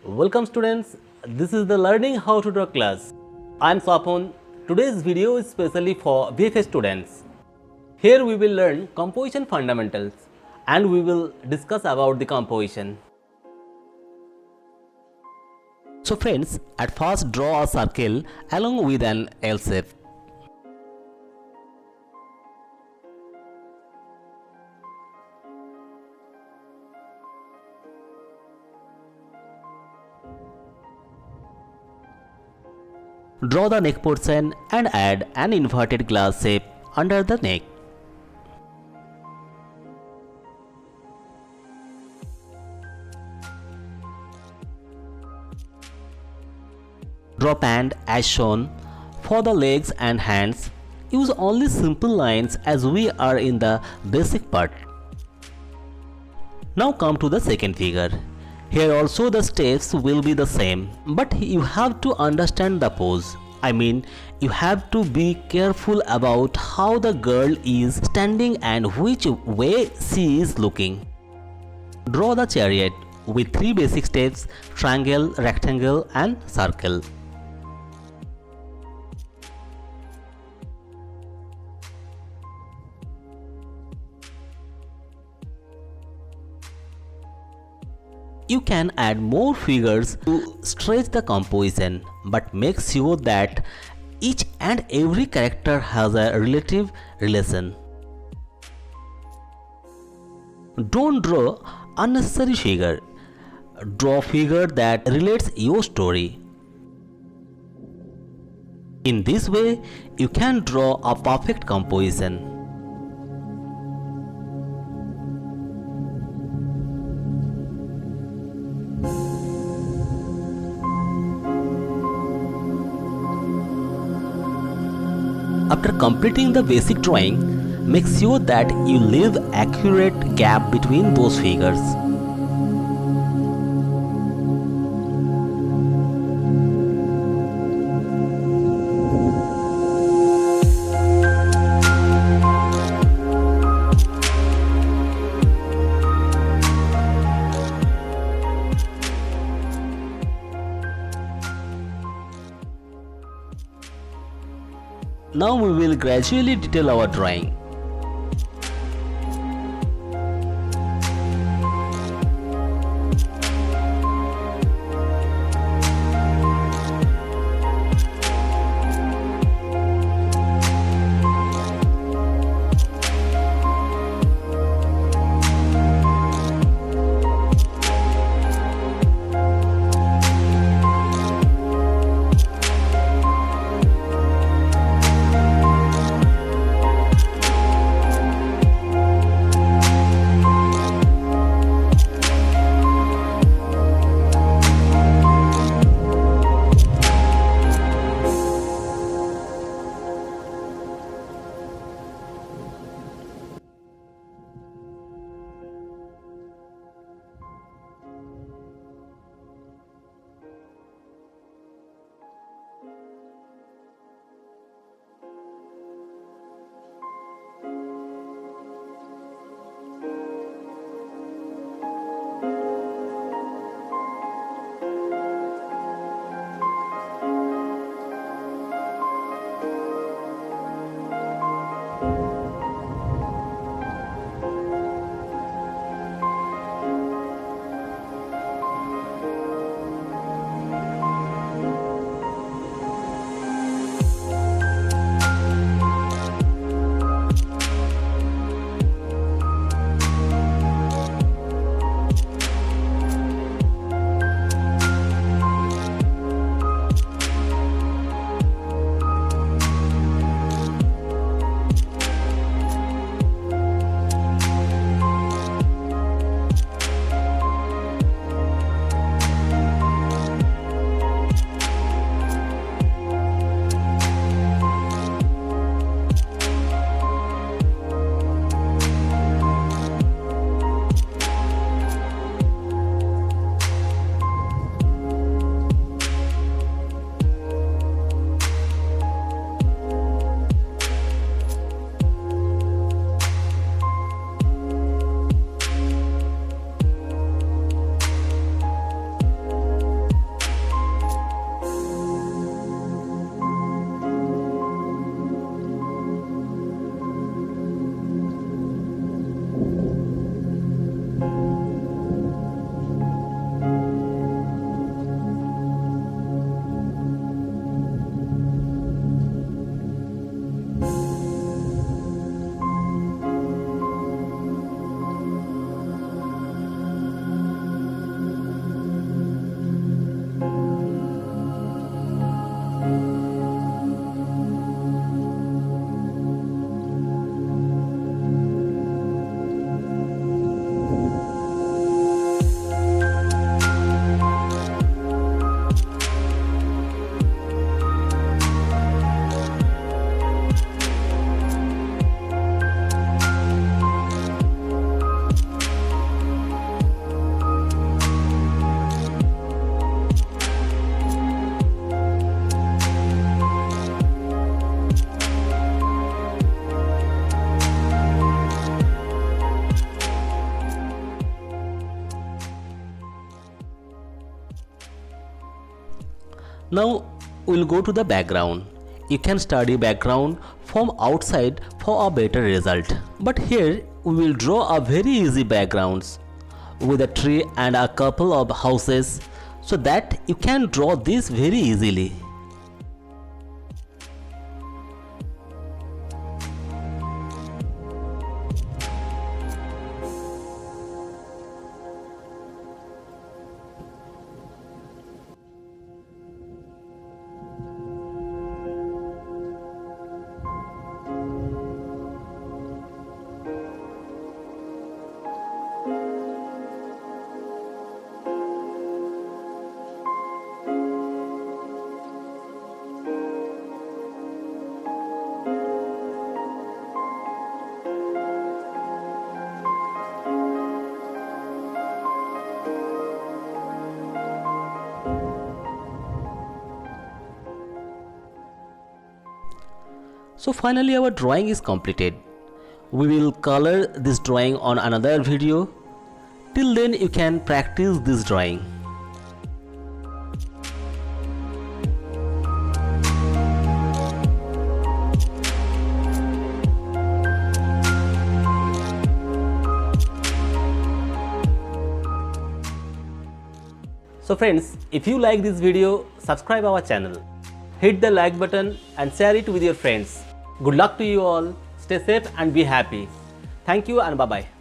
Welcome students, this is the Learning How to Draw class. I am Swapan. Today's video is specially for BFA students. Here we will learn composition fundamentals and we will discuss about the composition. So friends, at first draw a circle along with an L shape. Draw the neck portion and add an inverted glass shape under the neck. Draw pant as shown. For the legs and hands, use only simple lines as we are in the basic part. Now come to the second figure. Here also the steps will be the same, but you have to understand the pose. I mean, you have to be careful about how the girl is standing and which way she is looking. Draw the chariot with three basic steps: triangle, rectangle and circle. You can add more figures to stretch the composition, but make sure that each and every character has a relative relation. Don't draw unnecessary figure. Draw figure that relates your story. In this way, you can draw a perfect composition. After completing the basic drawing, make sure that you leave accurate gap between those figures. Now we will gradually detail our drawing. Now we'll go to the background. You can study background from outside for a better result. But here we will draw a very easy backgrounds with a tree and a couple of houses so that you can draw this very easily. So finally our drawing is completed. We will color this drawing on another video. Till then you can practice this drawing. So friends, if you like this video, subscribe our channel. Hit the like button and share it with your friends. Good luck to you all. Stay safe and be happy. Thank you and bye-bye.